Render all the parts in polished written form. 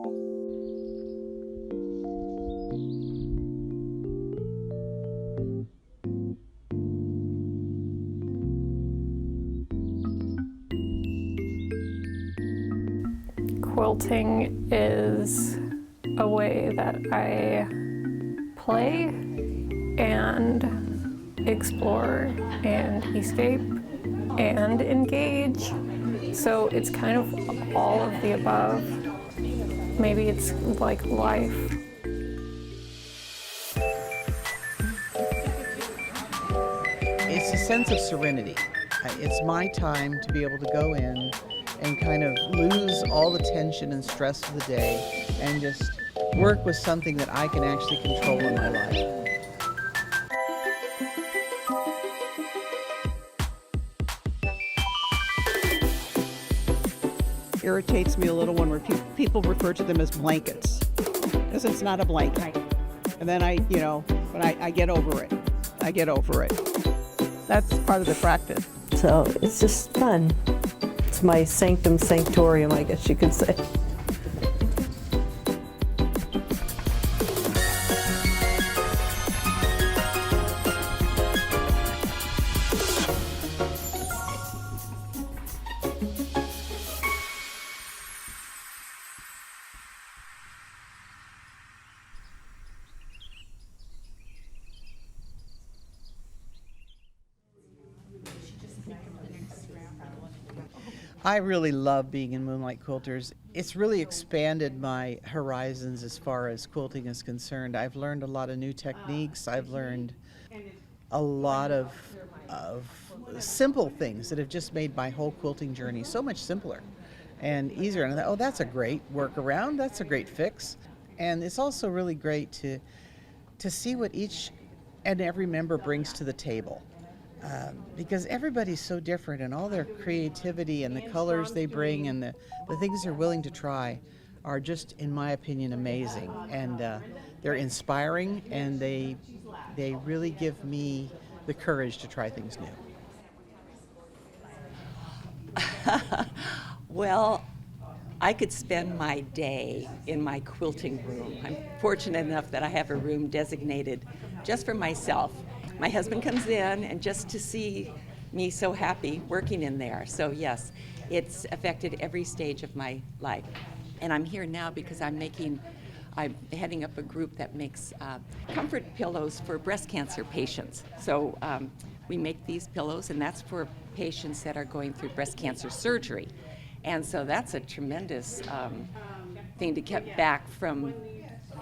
Quilting is a way that I play and explore and escape and engage. So it's kind of all of the above. Maybe it's like life. It's a sense of serenity. It's my time to be able to go in and kind of lose all the tension and stress of the day and just work with something that I can actually control in my life. Irritates me a little when people refer to them as blankets, because it's not a blanket. Right. And then but I get over it. I get over it. That's part of the practice. So it's just fun. It's my sanctum sanctorium, I guess you could say. I really love being in Moonlight Quilters. It's really expanded my horizons as far as quilting is concerned. I've learned a lot of new techniques. I've learned a lot of simple things that have just made my whole quilting journey so much simpler and easier. And I thought, oh, that's a great workaround. That's a great fix. And it's also really great to see what each and every member brings to the table. Because everybody's so different, and all their creativity and the colors they bring and the things they're willing to try are just, in my opinion, amazing. And they're inspiring, and they really give me the courage to try things new. Well, I could spend my day in my quilting room. I'm fortunate enough that I have a room designated just for myself. My husband comes in, and just to see me so happy working in there. So yes, it's affected every stage of my life. And I'm here now because I'm heading up a group that makes comfort pillows for breast cancer patients. So we make these pillows, and that's for patients that are going through breast cancer surgery. And so that's a tremendous thing to get back from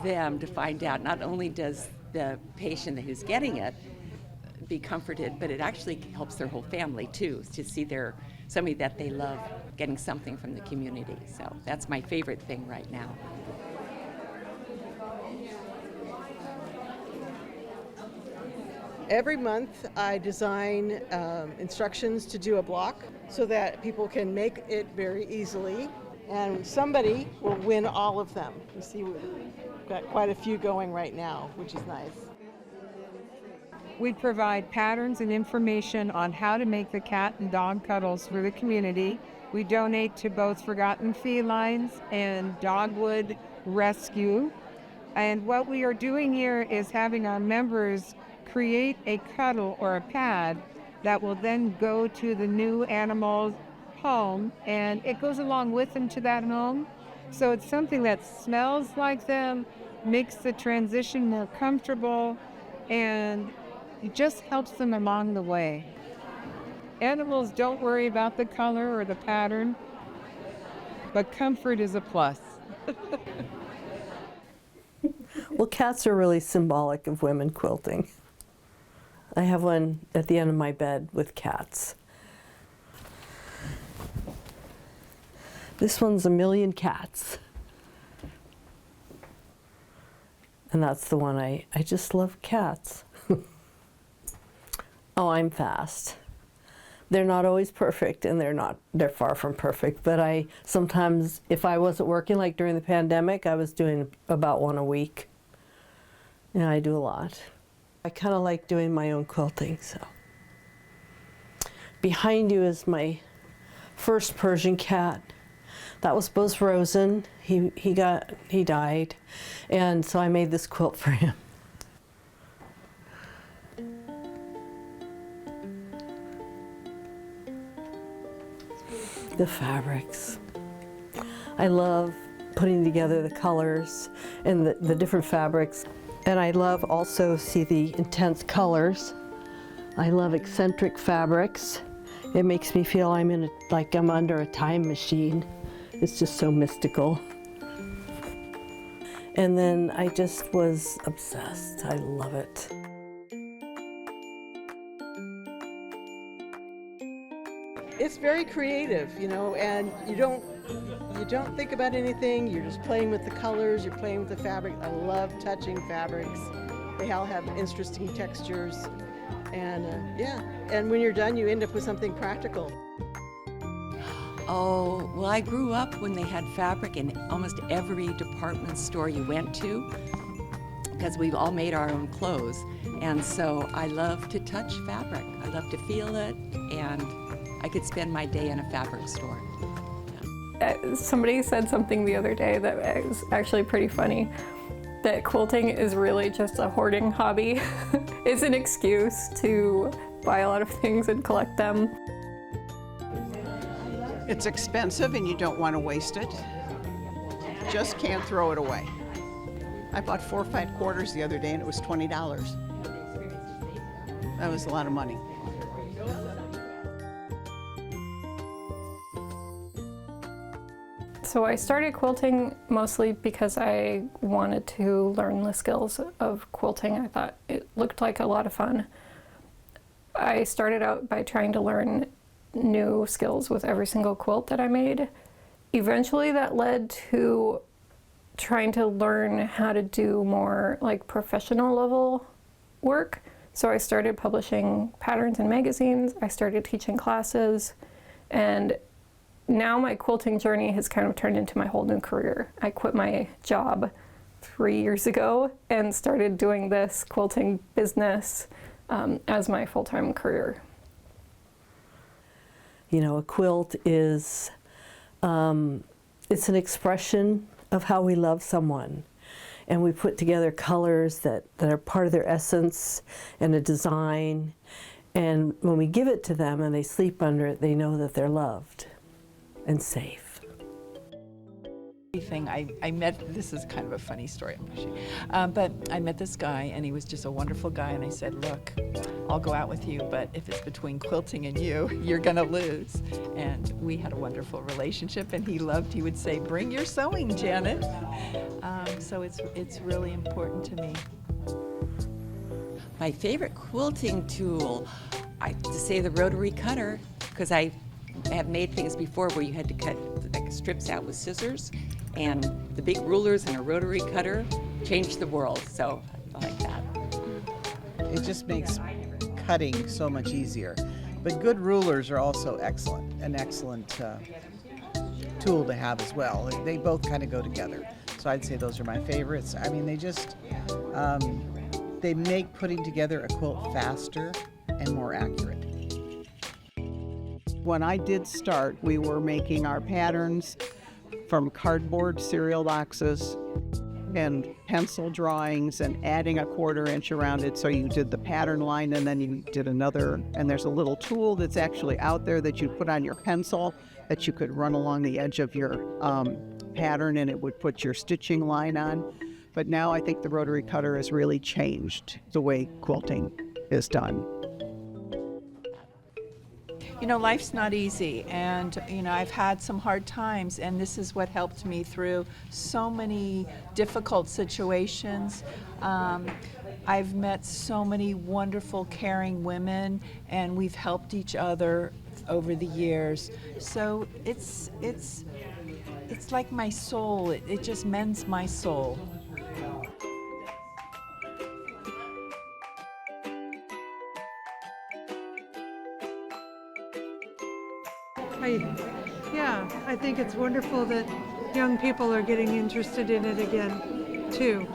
them, to find out not only does the patient who's getting it be comforted, but it actually helps their whole family too, to see somebody that they love getting something from the community. So that's my favorite thing right now. Every month I design instructions to do a block so that people can make it very easily, and somebody will win all of them. You see, we've got quite a few going right now, which is nice. We provide patterns and information on how to make the cat and dog cuddles for the community. We donate to both Forgotten Felines and Dogwood Rescue. And what we are doing here is having our members create a cuddle or a pad that will then go to the new animal's home, and it goes along with them to that home. So it's something that smells like them, makes the transition more comfortable, and it just helps them along the way. Animals don't worry about the color or the pattern, but comfort is a plus. Well, cats are really symbolic of women quilting. I have one at the end of my bed with cats. This one's 1,000,000 cats. And that's the one I just love cats. Oh, I'm fast. They're not always perfect, and they're far from perfect, but I sometimes, if I wasn't working, like during the pandemic, I was doing about one a week. Yeah, I do a lot. I kind of like doing my own quilting, so. Behind you is my first Persian cat. That was Buzz Rosen. He died, and so I made this quilt for him. The fabrics. I love putting together the colors and the different fabrics. And I love also see the intense colors. I love eccentric fabrics. It makes me feel like I'm under a time machine. It's just so mystical. And then I just was obsessed. I love it. It's very creative, you know, and you don't think about anything. You're just playing with the colors. You're playing with the fabric. I love touching fabrics. They all have interesting textures, and yeah. And when you're done, you end up with something practical. Oh, well, I grew up when they had fabric in almost every department store you went to, because we all made our own clothes. And so I love to touch fabric. I love to feel it, and I could spend my day in a fabric store. Somebody said something the other day that was actually pretty funny, that quilting is really just a hoarding hobby. It's an excuse to buy a lot of things and collect them. It's expensive and you don't want to waste it. Just can't throw it away. I bought 4 or 5 quarters the other day and it was $20. That was a lot of money. So I started quilting mostly because I wanted to learn the skills of quilting. I thought it looked like a lot of fun. I started out by trying to learn new skills with every single quilt that I made. Eventually that led to trying to learn how to do more like professional level work. So I started publishing patterns in magazines, I started teaching classes, and now my quilting journey has kind of turned into my whole new career. I quit my job 3 years ago and started doing this quilting business as my full-time career. You know, a quilt is, it's an expression of how we love someone. And we put together colors that are part of their essence and a design. And when we give it to them and they sleep under it, they know that they're loved and safe. I met, this is kind of a funny story, but I met this guy and he was just a wonderful guy, and I said, look, I'll go out with you, but if it's between quilting and you're gonna lose. And we had a wonderful relationship, and he would say, bring your sewing, Janet. So it's really important to me. My favorite quilting tool, I have to say the rotary cutter, because I have made things before where you had to cut like strips out with scissors, and the big rulers and a rotary cutter changed the world, so I like that. It just makes cutting so much easier. But good rulers are also excellent, an excellent tool to have as well. They both kind of go together. So I'd say those are my favorites. I mean, they just, they make putting together a quilt faster and more accurate. When I did start, we were making our patterns from cardboard cereal boxes and pencil drawings and adding a 1/4 inch around it. So you did the pattern line and then you did another, and there's a little tool that's actually out there that you put on your pencil that you could run along the edge of your pattern, and it would put your stitching line on. But now I think the rotary cutter has really changed the way quilting is done. You know, life's not easy, and you know, I've had some hard times, and this is what helped me through so many difficult situations. I've met so many wonderful, caring women, and we've helped each other over the years. So it's like my soul. It just mends my soul. I think it's wonderful that young people are getting interested in it again, too,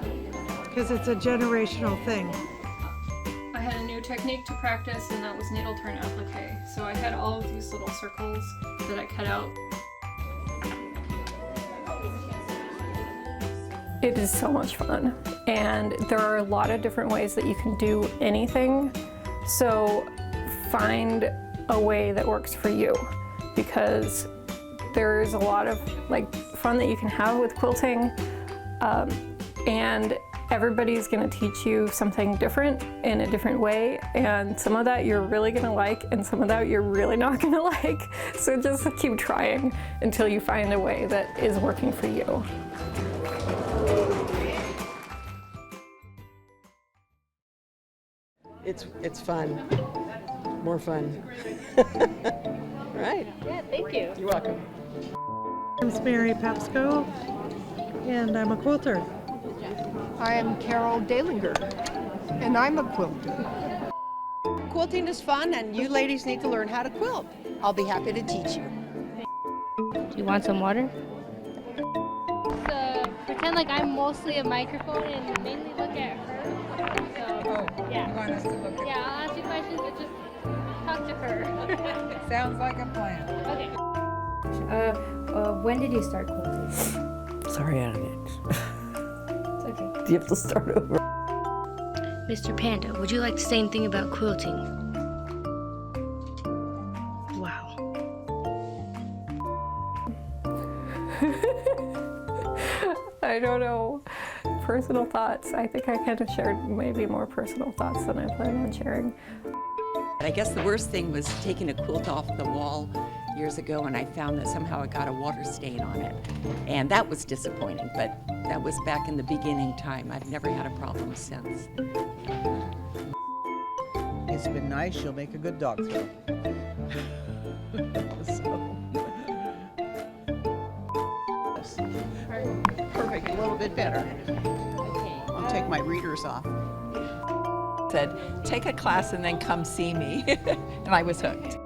because it's a generational thing. I had a new technique to practice, and that was needle turn applique. So I had all of these little circles that I cut out. It is so much fun, and there are a lot of different ways that you can do anything, so find a way that works for you, because there's a lot of fun that you can have with quilting, and everybody's going to teach you something different in a different way, and some of that you're really going to like and some of that you're really not going to like, so just keep trying until you find a way that is working for you. It's fun. More fun. Right. Yeah, thank you. You're welcome. I'm Mary Papsco, and I'm a quilter. I am Carole Dehlinger, and I'm a quilter. Quilting is fun, and you ladies need to learn how to quilt. I'll be happy to teach you. Do you want some water? So pretend like I'm mostly a microphone and mainly look at her. So, yeah. You want us to look at Yeah, I'll ask you questions, but just talk to her. Sounds like a plan. Okay. When did you start quilting? Sorry, I didn't. It's okay. Do you have to start over? Mr. Panda, would you like to say anything about quilting? Wow. I don't know. Personal thoughts. I think I kind of shared maybe more personal thoughts than I planned on sharing. I guess the worst thing was taking a quilt off the wall years ago, and I found that somehow it got a water stain on it. And that was disappointing, but that was back in the beginning time. I've never had a problem since. It's been nice. She'll make a good dog throw. Perfect, a little bit better. I'll take my readers off. Said, take a class and then come see me. And I was hooked.